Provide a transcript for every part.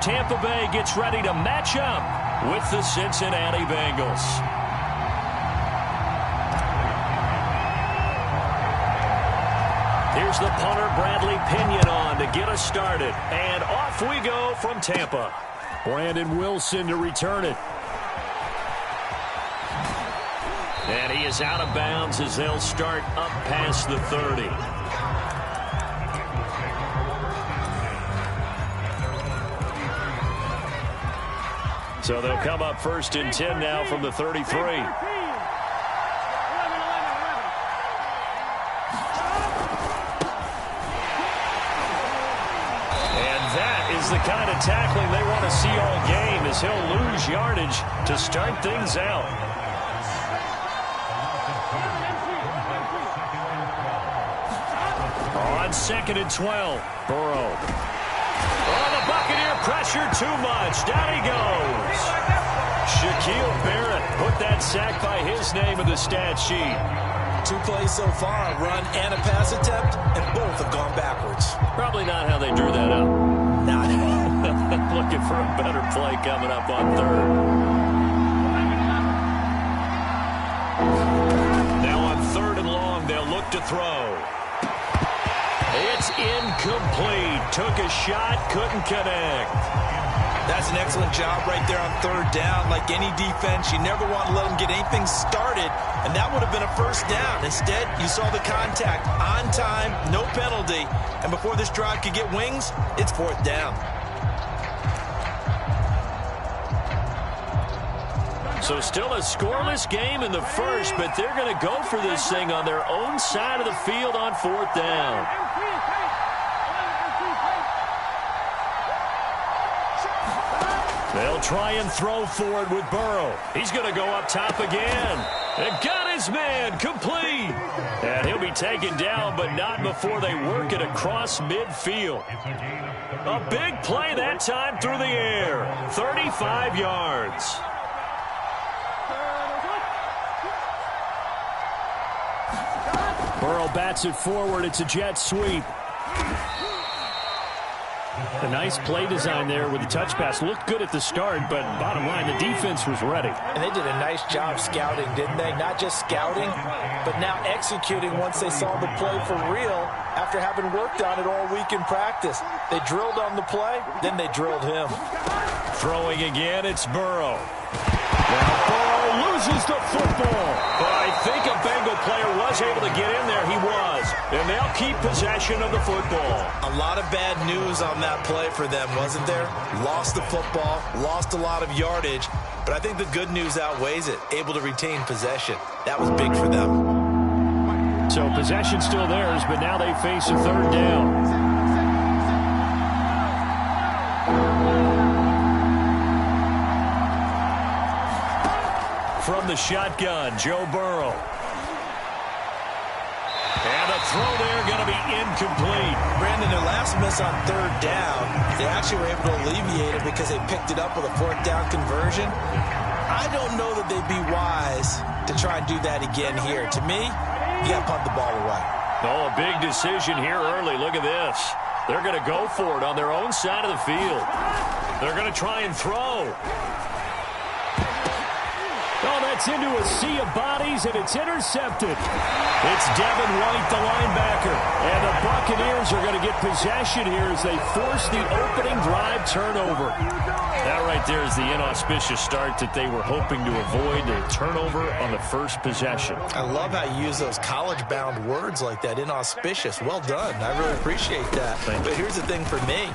Tampa Bay gets ready to match up with the Cincinnati Bengals. Here's the punter, Bradley Pinion, on to get us started. And off we go from Tampa. Brandon Wilson to return it. And he is out of bounds as they'll start up past the 30. So they'll come up 1st and 10 now from the 33. The kind of tackling they want to see all game, as he'll lose yardage to start things out. On 2nd and 12, Burrow. Oh, the Buccaneer pressure too much. Down he goes. Shaquille Barrett put that sack by his name in the stat sheet. 2 plays so far, a run and a pass attempt, and both have gone backwards. Probably not how they drew that up. Not at all. Looking for a better play coming up on 3rd. Now on 3rd and long, they'll look to throw. It's incomplete. Took a shot, couldn't connect. That's an excellent job right there on 3rd down. Like any defense, you never want to let them get anything started, and that would have been a 1st down. Instead, you saw the contact on time, no penalty, and before this drive could get wings, it's 4th down. So still a scoreless game in the 1st, but they're going to go for this thing on their own side of the field on 4th down. They'll try and throw forward with Burrow. He's going to go up top again. And got his man complete. And he'll be taken down, but not before they work it across midfield. A big play that time through the air. 35 yards. Burrow bats it forward. It's a jet sweep. A nice play design there with the touch pass. Looked good at the start, but bottom line, the defense was ready. And they did a nice job scouting, didn't they? Not just scouting, but now executing once they saw the play for real after having worked on it all week in practice. They drilled on the play, then they drilled him. Throwing again, it's Burrow. Now Burrow loses the football. But I think a Bengal player was able to get in there. He was. And they'll keep possession of the football. A lot of bad news on that play for them, wasn't there? Lost the football, lost a lot of yardage. But I think the good news outweighs it. Able to retain possession. That was big for them. So possession still theirs, but now they face a 3rd down. From the shotgun, Joe Burrow. And the throw there going to be incomplete. Brandon, their last miss on 3rd down, they actually were able to alleviate it because they picked it up with a 4th down conversion. I don't know that they'd be wise to try and do that again here. To me, you got to punt the ball away. Oh, a big decision here early. Look at this. They're going to go for it on their own side of the field. They're going to try and throw. Oh, that's into a sea of bodies, and it's intercepted. It's Devin White, the linebacker. And the Buccaneers are going to get possession here as they force the opening drive turnover. That right there is the inauspicious start that they were hoping to avoid, a turnover on the first possession. I love how you use those college-bound words like that, inauspicious. Well done. I really appreciate that. But here's the thing for me.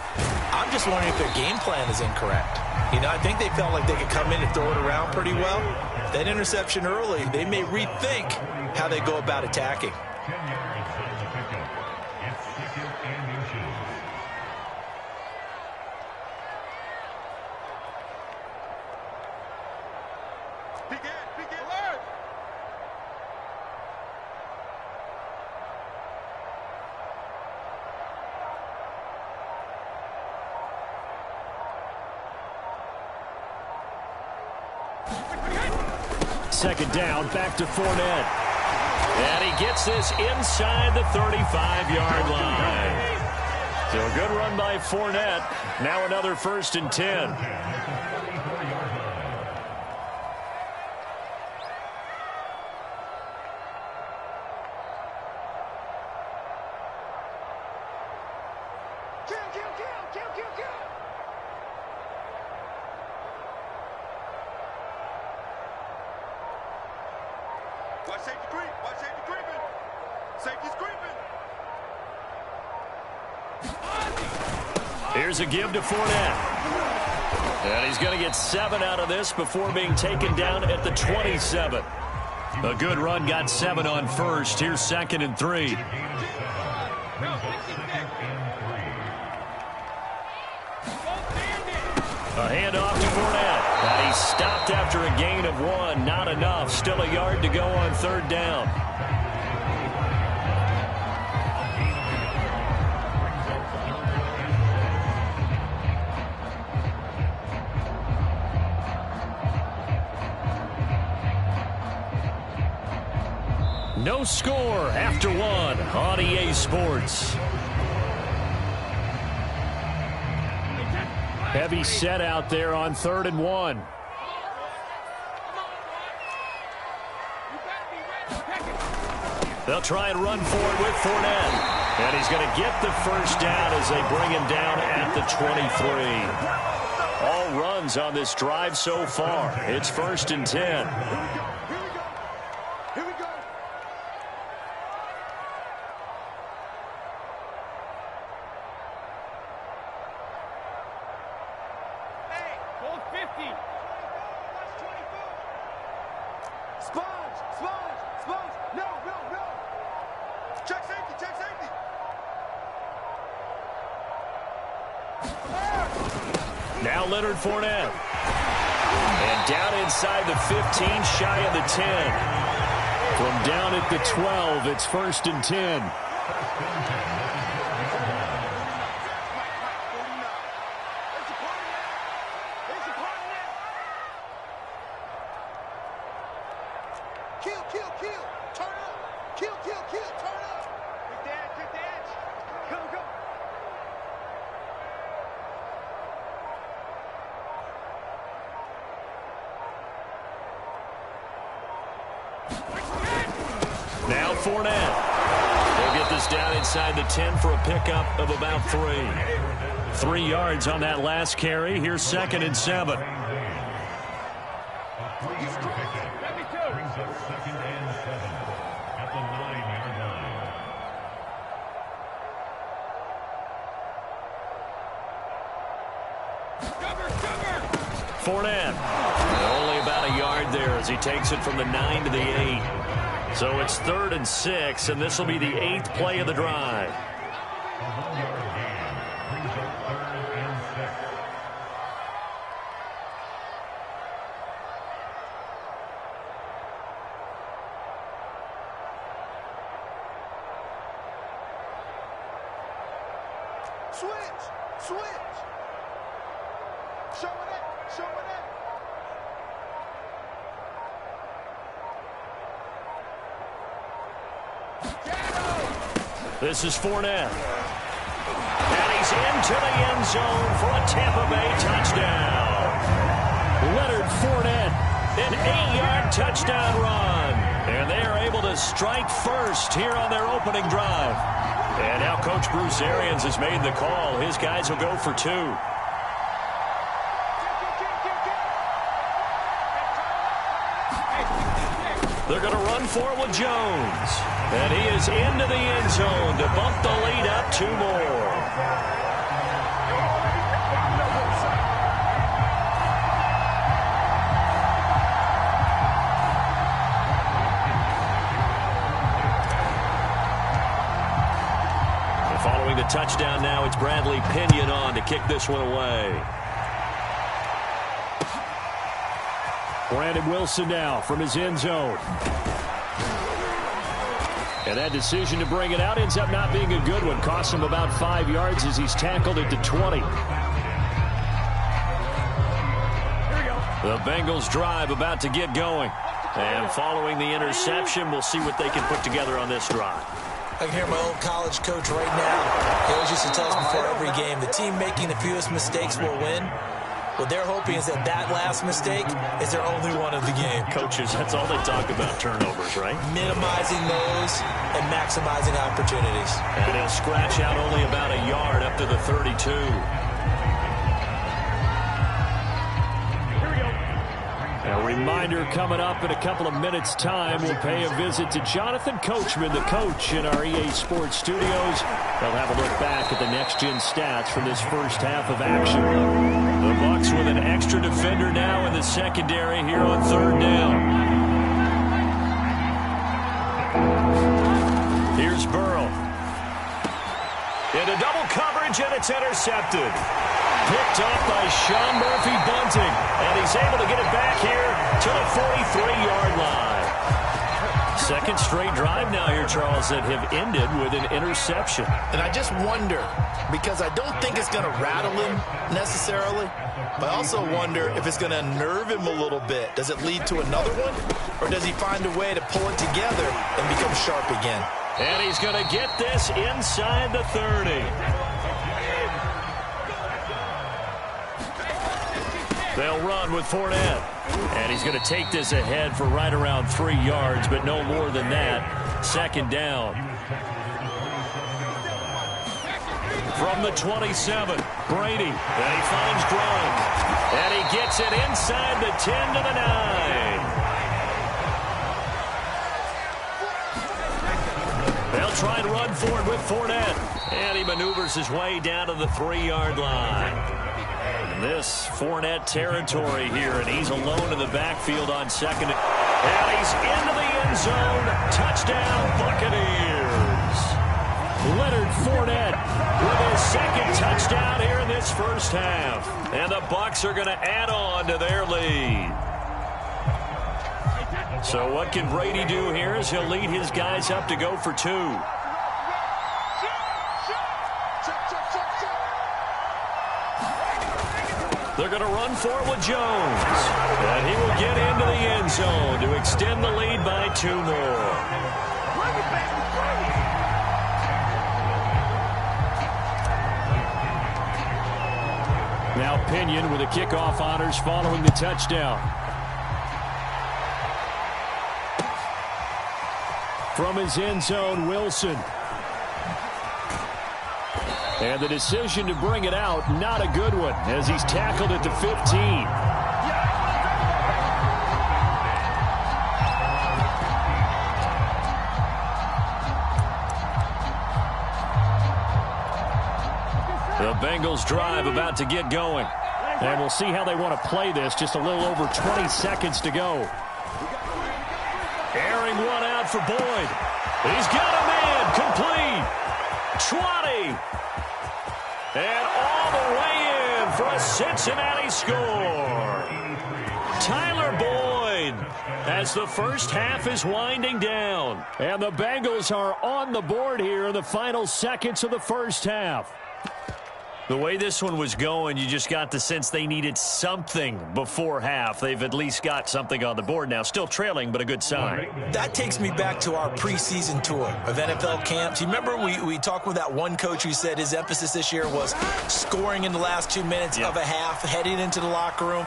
I'm just wondering if their game plan is incorrect. You know, I think they felt like they could come in and throw it around pretty well. That interception early, they may rethink how they go about attacking. Second down, back to Fournette. And he gets this inside the 35-yard line. Still good run by Fournette. Now another 1st and 10. Watch safety creep. Watch safety creeping. Safety's creeping. Here's a give to Fournette. And he's going to get 7 out of this before being taken down at the 27. A good run, got 7 on first. Here's 2nd and 3. A handoff to Fournette. And he's stopped after a gain of 1. Not enough. Still a yard to go on 3rd down. No score after 1 on EA Sports. Heavy set out there on 3rd and 1. They'll try and run for it with Fournette. And he's going to get the 1st down as they bring him down at the 23. All runs on this drive so far. It's 1st and 10. Now Leonard Fournette. And down inside the 15, shy of the 10. From down at the 12, it's 1st and 10. Now Fournette. They'll get this down inside the 10 for a pickup of about 3. 3 yards on that last carry. Here's 2nd and 7. Fournette. Only about a yard there as he takes it from the 9 to the 8. So it's 3rd and 6, and this will be the 8th play of the drive. Switch. Show it up. This is Fournette. And he's into the end zone for a Tampa Bay touchdown. Leonard Fournette, an 8-yard touchdown run. And they are able to strike first here on their opening drive. And now Coach Bruce Arians has made the call. His guys will go for 2. They're going to run for it with Jones. And he is into the end zone to bump the lead up 2 more. And following the touchdown now, it's Bradley Pinion on to kick this one away. Brandon Wilson now from his end zone. And that decision to bring it out ends up not being a good one. Costs him about 5 yards as he's tackled at the 20. The Bengals drive about to get going. And following the interception, we'll see what they can put together on this drive. I can hear my old college coach right now. He always used to tell us before every game, the team making the fewest mistakes will win. What they're hoping is that last mistake is their only one of the game. Coaches, that's all they talk about, turnovers, right? Minimizing those and maximizing opportunities. And he'll scratch out only about a yard up to the 32. A reminder coming up in a couple of minutes' time. We'll pay a visit to Jonathan Coachman, the coach in our EA Sports studios. They'll have a look back at the next-gen stats from this first half of action. The Bucs with an extra defender now in the secondary here on third down. Here's Burrow. Into double coverage, and it's intercepted. Picked off by Sean Murphy-Bunting, and he's able to get it back here to the 43-yard line. Second straight drive now here, Charles, that have ended with an interception. And I just wonder, because I don't think it's going to rattle him necessarily, but I also wonder if it's going to unnerve him a little bit. Does it lead to another one, or does he find a way to pull it together and become sharp again? And he's going to get this inside the 30. They'll run with Fournette. And he's going to take this ahead for right around 3 yards, but no more than that. Second down. From the 27, Brady. And he finds Gronk. And he gets it inside the 10 to the 9. They'll try and run for it with Fournette. And he maneuvers his way down to the 3-yard line. This Fournette territory here, and he's alone in the backfield on second. And he's into the end zone. Touchdown, Buccaneers. Leonard Fournette with his second touchdown here in this first half. And the Bucs are going to add on to their lead. So what can Brady do here as he'll lead his guys up to go for 2. They're going to run for it with Jones. And he will get into the end zone to extend the lead by 2 more. Now Pinion with the kickoff honors following the touchdown. From his end zone, Wilson. And the decision to bring it out, not a good one, as he's tackled at the 15. The Bengals drive about to get going. And we'll see how they want to play this. Just a little over 20 seconds to go. Airing one out for Boyd. He's got a man complete. 20. And all the way in for a Cincinnati score. Tyler Boyd as the first half is winding down. And the Bengals are on the board here in the final seconds of the first half. The way this one was going, you just got the sense they needed something before half. They've at least got something on the board now. Still trailing, but a good sign. That takes me back to our preseason tour of NFL camps. You remember we talked with that one coach who said his emphasis this year was scoring in the last 2 minutes of a half, heading into the locker room.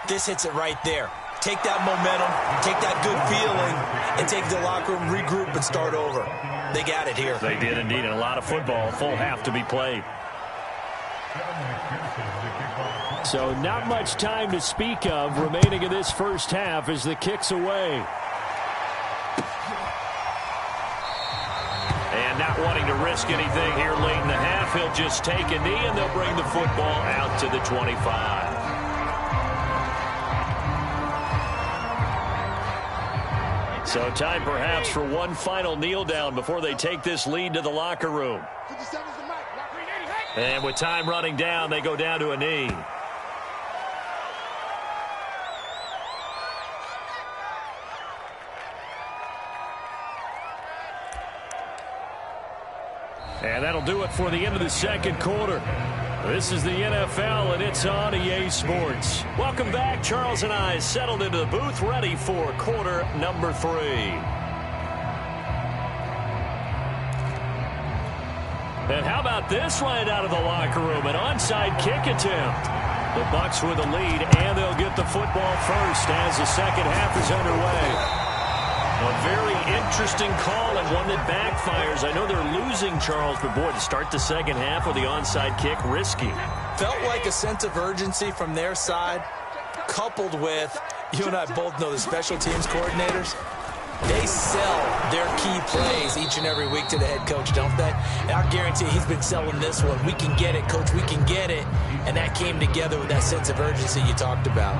This hits it right there. Take that momentum, take that good feeling, and take the locker room, regroup, and start over. They got it here. They did indeed, and a lot of football, full half to be played. So not much time to speak of remaining in this first half as the kick's away. And not wanting to risk anything here late in the half, he'll just take a knee and they'll bring the football out to the 25. So time perhaps for one final kneel down before they take this lead to the locker room. And with time running down, they go down to a knee. And that'll do it for the end of the second quarter. This is the NFL, and it's on EA Sports. Welcome back. Charles and I settled into the booth, ready for quarter number 3. And how about this right out of the locker room? An onside kick attempt. The Bucs with a lead, and they'll get the football first as the second half is underway. A very interesting call and one that backfires. I know they're losing, Charles, but boy, to start the second half with the onside kick, risky. Felt like a sense of urgency from their side, coupled with, you and I both know the special teams coordinators, they sell their key plays each and every week to the head coach, don't they? And I guarantee he's been selling this one. We can get it, coach, we can get it. And that came together with that sense of urgency you talked about.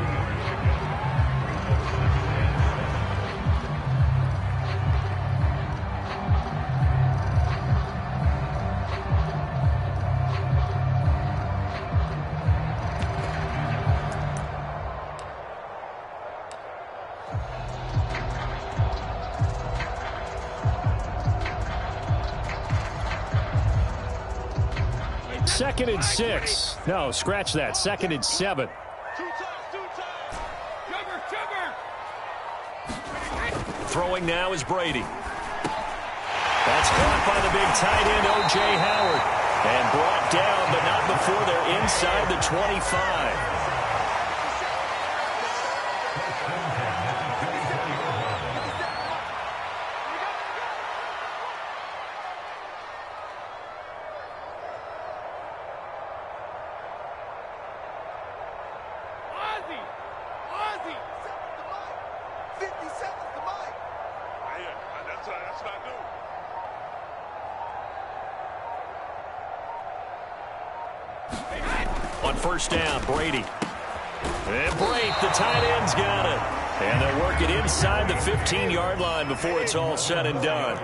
Second and 6. No, scratch that. Second and 7. Throwing now is Brady. That's caught by the big tight end, O.J. Howard. And brought down, but not before they're inside the 25. On first down, Brady. And Brate, the tight end's got it. And they'll work it inside the 15-yard line before it's all said and done.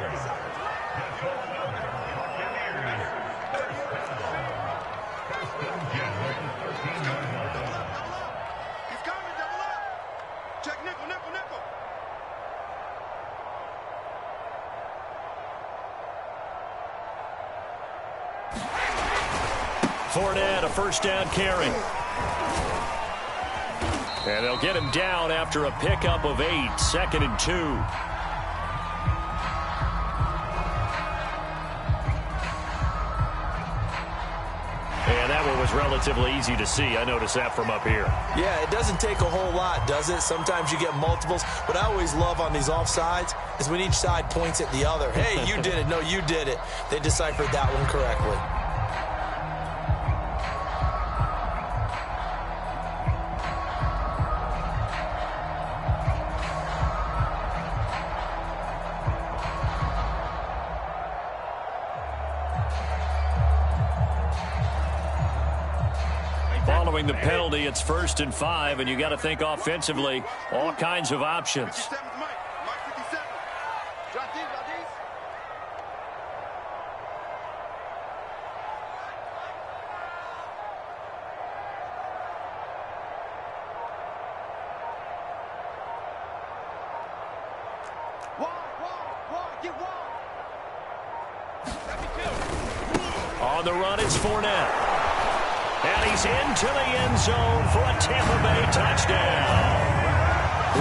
He's coming, double up. Check nickel, nickel, nickel. Fournette, a first down carry. And they'll get him down after a pickup of 8, second and 2. And that one was relatively easy to see. I noticed that from up here. Yeah, it doesn't take a whole lot, does it? Sometimes you get multiples. What I always love on these offsides is when each side points at the other. Hey, you did it. No, you did it. They deciphered that one correctly. Following the penalty, it's 1st and 5, and you got to think offensively, all kinds of options. 57's Mike. Mike 57. Drop these, drop these. Wide, get wide. On the run, it's Fournette. And he's into the end zone for a Tampa Bay touchdown.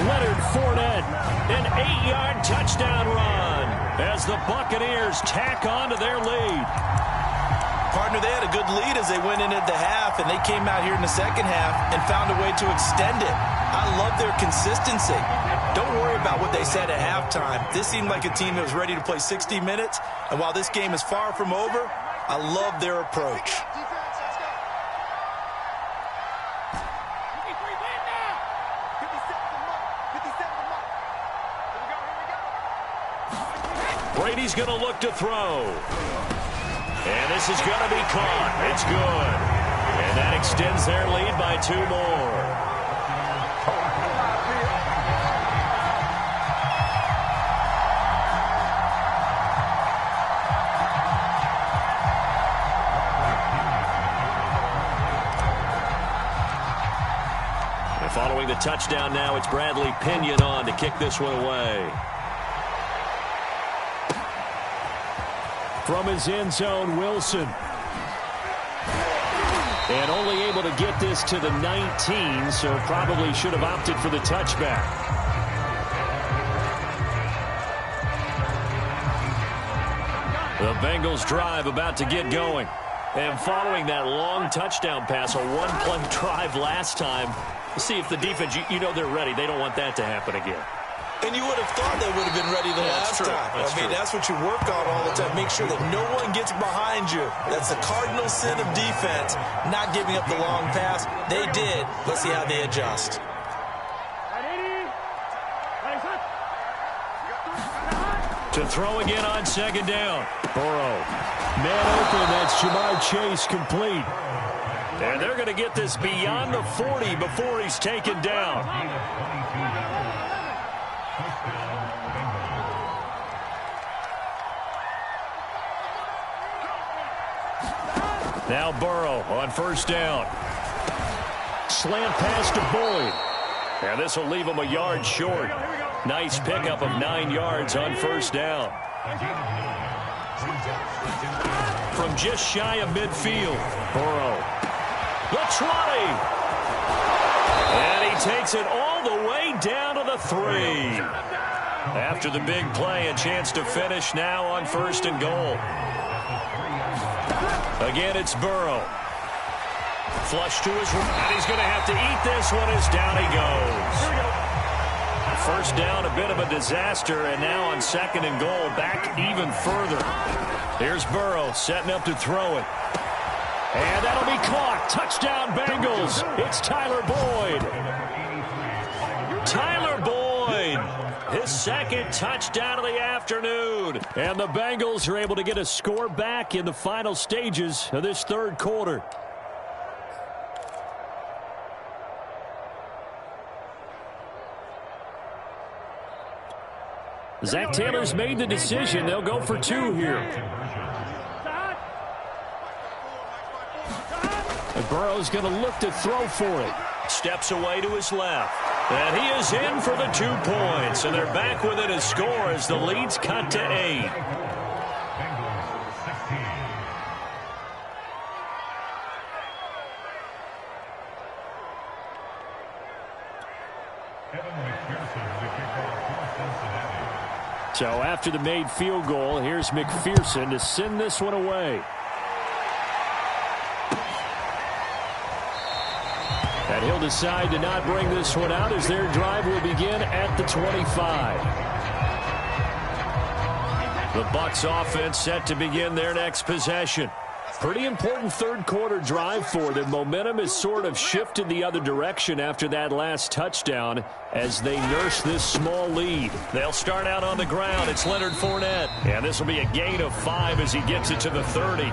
Leonard Fournette, an 8-yard touchdown run as the Buccaneers tack on to their lead. Partner, they had a good lead as they went into the half, and they came out here in the second half and found a way to extend it. I love their consistency. Don't worry about what they said at halftime. This seemed like a team that was ready to play 60 minutes, and while this game is far from over, I love their approach. Brady's going to look to throw. And this is going to be caught. It's good. And that extends their lead by 2 more. And following the touchdown now, it's Bradley Pinion on to kick this one away. From his end zone, Wilson. And only able to get this to the 19, so probably should have opted for the touchback. The Bengals drive about to get going. And following that long touchdown pass, a one-play drive last time, see if the defense, you know they're ready. They don't want that to happen again. And you would have thought they would have been ready the last time. That's what you work on all the time. Make sure that no one gets behind you. That's the cardinal sin of defense, not giving up the long pass. They did. Let's see how they adjust. To throw again on second down. Burrow. Man open, that's Jamar Chase complete. And they're going to get this beyond the 40 before he's taken down. Now Burrow on first down. Slant pass to Boyd. And this will leave him a yard short. Nice pickup of 9 yards on first down. From just shy of midfield, Burrow. The try. And he takes it all the way down to the 3. After the big play, a chance to finish now on first and goal. Again, it's Burrow. Flush to his right, and he's going to have to eat this one as down he goes. First down, a bit of a disaster, and now on second and goal, back even further. Here's Burrow setting up to throw it. And that'll be caught. Touchdown, Bengals. It's Tyler Boyd. Tyler Boyd, his second touchdown of the afternoon. And the Bengals are able to get a score back in the final stages of this third quarter. Zach Taylor's made the decision. They'll go for 2 here. And Burrow's going to look to throw for it. Steps away to his left. And he is in for the 2 points. And they're back within a score as the lead's cut to 8. So after the made field goal, here's McPherson to send this one away. And he'll decide to not bring this one out as their drive will begin at the 25. The Bucs offense set to begin their next possession. Pretty important third quarter drive for them. Momentum has sort of shifted the other direction after that last touchdown as they nurse this small lead. They'll start out on the ground. It's Leonard Fournette. And this will be a gain of 5 as he gets it to the 30. 3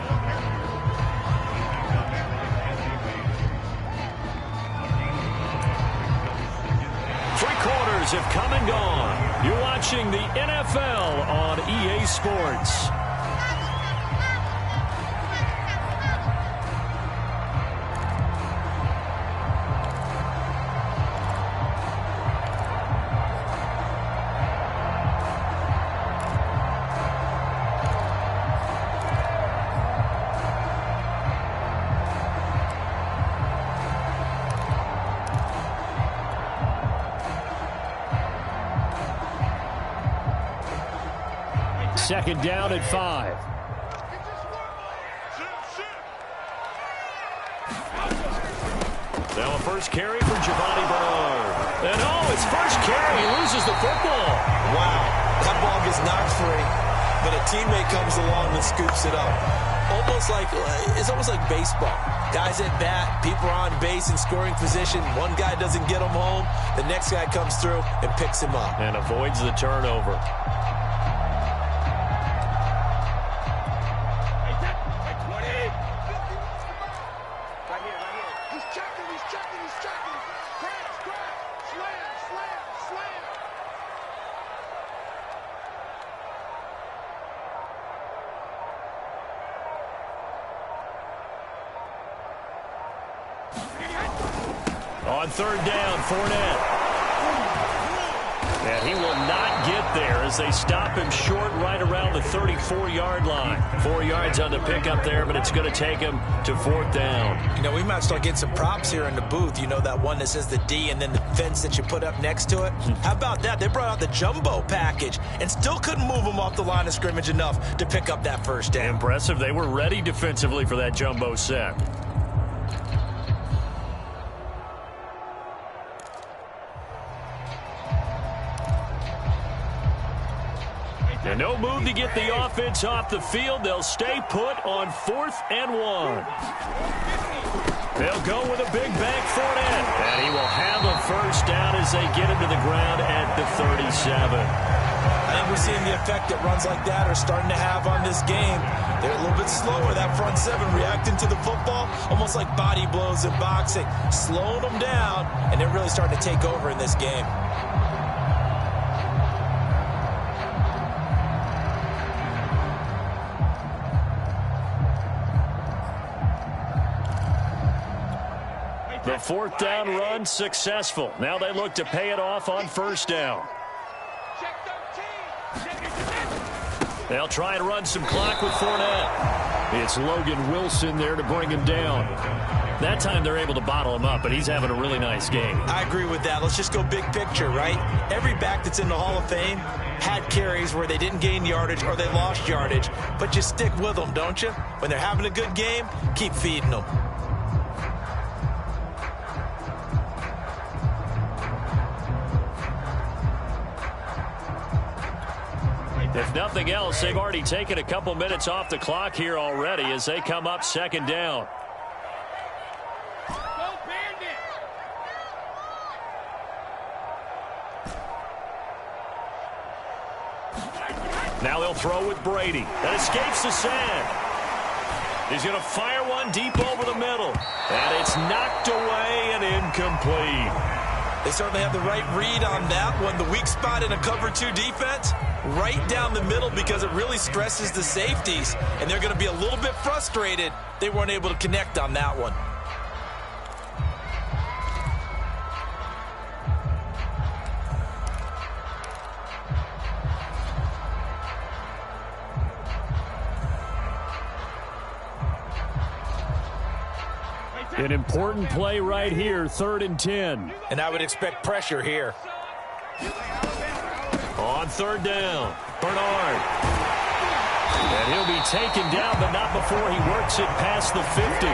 quarters have come and gone. You're watching the NFL on EA Sports. Second down at 5. Now a first carry for Giovanni Bernard. And his first carry, he loses the football. Wow, that ball gets knocked free, but a teammate comes along and scoops it up. It's almost like baseball. Guys at bat, people are on base in scoring position. One guy doesn't get him home, the next guy comes through and picks him up. And avoids the turnover. On third down, Fournette. And he will not get there as they stop him short right around the 34-yard line. 4 yards on the pickup there, but it's going to take him to 4th down. You know, we might start getting some props here in the booth. You know, that one that says the D and then the fence that you put up next to it? How about that? They brought out the jumbo package and still couldn't move him off the line of scrimmage enough to pick up that first down. Impressive. They were ready defensively for that jumbo sack. And no move to get the offense off the field. They'll stay put on 4th and 1. They'll go with a big bank Fournette. And he will have a first down as they get him to the ground at the 37. I think we're seeing the effect that runs like that are starting to have on this game. They're a little bit slower, that front seven, reacting to the football, almost like body blows in boxing, slowing them down, and they're really starting to take over in this game. The 4th down run successful. Now they look to pay it off on 1st down. They'll try and run some clock with Fournette. It's Logan Wilson there to bring him down. That time they're able to bottle him up, but he's having a really nice game. I agree with that. Let's just go big picture, right? Every back that's in the Hall of Fame had carries where they didn't gain yardage or they lost yardage, but you stick with them, don't you? When they're having a good game, keep feeding them. If nothing else, they've already taken a couple minutes off the clock here already as they come up 2nd down. Go Bandit! Now they'll throw with Brady. That escapes the sand. He's going to fire one deep over the middle. And it's knocked away and incomplete. They certainly have the right read on that one. The weak spot in a cover 2 defense, right down the middle because it really stresses the safeties. And they're going to be a little bit frustrated they weren't able to connect on that one. An important play right here, 3rd and 10. And I would expect pressure here. On 3rd down, Bernard. And he'll be taken down, but not before he works it past the 50.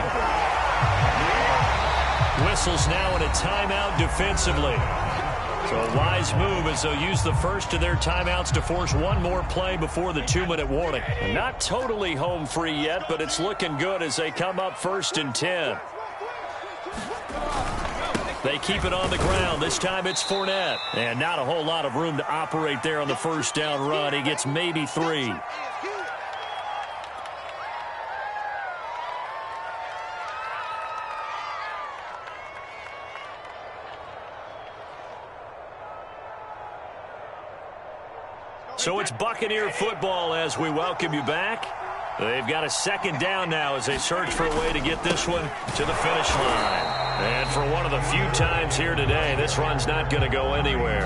Whistles now in a timeout defensively. So a wise move as they'll use the first of their timeouts to force one more play before the 2-minute warning. Not totally home free yet, but it's looking good as they come up 1st and 10. They keep it on the ground. This time it's Fournette. And not a whole lot of room to operate there on the 1st down run. He gets maybe 3. So it's Buccaneer football as we welcome you back. They've got a 2nd down now as they search for a way to get this one to the finish line. And for one of the few times here today, this run's not going to go anywhere.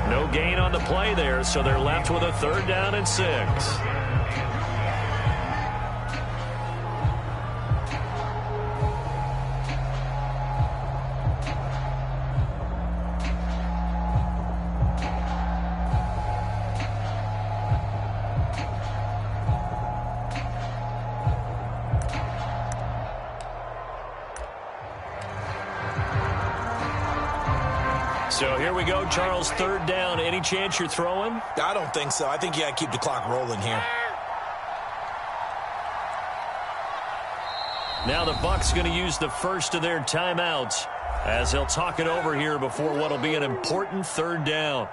No gain on the play there, so they're left with a 3rd down and 6. So here we go, Charles, 3rd down. Any chance you're throwing? I don't think so. I think you got to keep the clock rolling here. Now the Bucs going to use the first of their timeouts as they'll talk it over here before what will be an important 3rd down.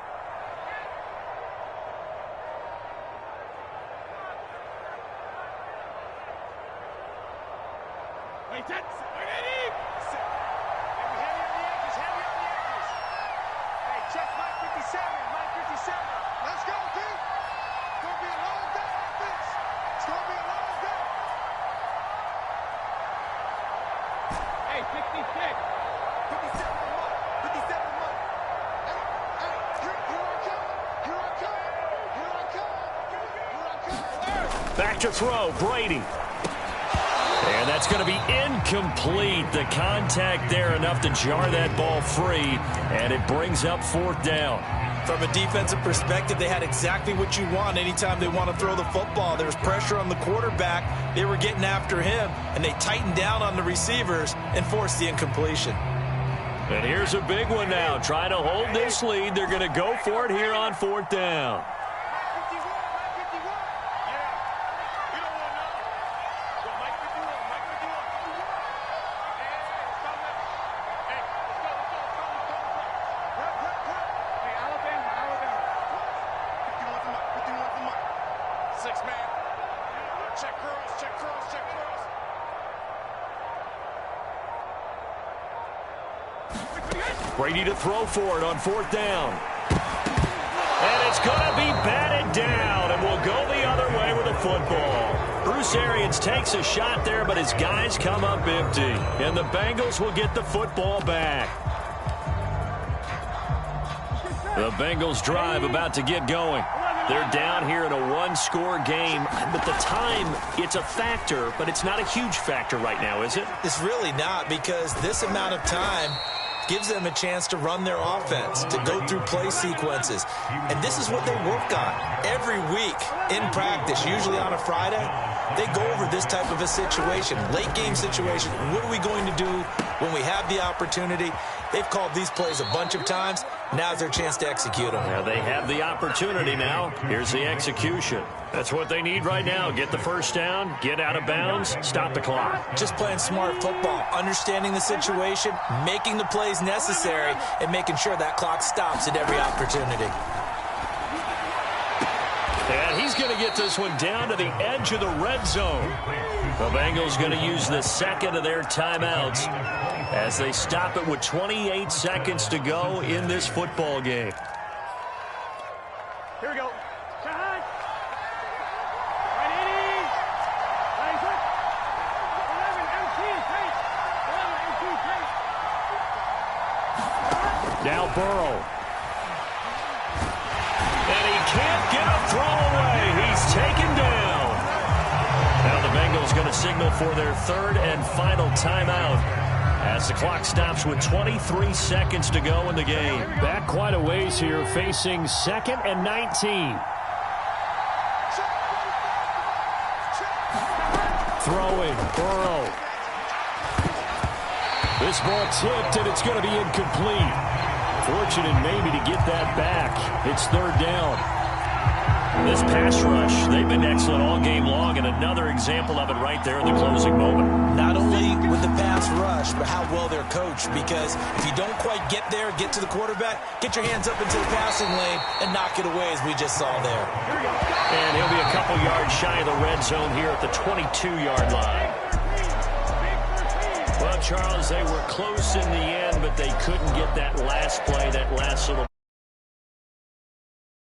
Back to throw, Brady. And that's going to be incomplete. The contact there enough to jar that ball free, and it brings up 4th down. From a defensive perspective, they had exactly what you want anytime they want to throw the football. There was pressure on the quarterback. They were getting after him, and they tightened down on the receivers and forced the incompletion. And here's a big one now. Trying to hold this lead. They're going to go for it here on 4th down. Brady to throw for it on 4th down. And it's going to be batted down, and we'll go the other way with the football. Bruce Arians takes a shot there, but his guys come up empty. And the Bengals will get the football back. The Bengals drive about to get going. They're down here in a one-score game. But the time, it's a factor, but it's not a huge factor right now, is it? It's really not, because this amount of time gives them a chance to run their offense, to go through play sequences. And this is what they work on every week in practice, usually on a Friday. They go over this type of a situation, late game situation. What are we going to do when we have the opportunity? They've called these plays a bunch of times. Now's their chance to execute them. Now they have the opportunity now. Here's the execution. That's what they need right now. Get the first down, get out of bounds, stop the clock. Just playing smart football, understanding the situation, making the plays necessary, and making sure that clock stops at every opportunity. And he's going to get this one down to the edge of the red zone. The Bengals going to use the second of their timeouts as they stop it with 28 seconds to go in this football game. Here we go. Now Burrow. And he can't get a throw away. He's taken down. Now the Bengals going to signal for their 3rd and final timeout as the clock stops with 23 seconds to go in the game. Back quite a ways here, facing 2nd and 19. Throwing, Burrow. This ball tipped, and it's going to be incomplete. Fortunate maybe to get that back. It's 3rd down. This pass rush, they've been excellent all game long, and another example of it right there in the closing moment. Not only with the pass rush, but how well they're coached, because if you don't quite get there, get to the quarterback, get your hands up into the passing lane and knock it away, as we just saw there. And he'll be a couple yards shy of the red zone here at the 22-yard line. Well, Charles, they were close in the end, but they couldn't get that last play, that last little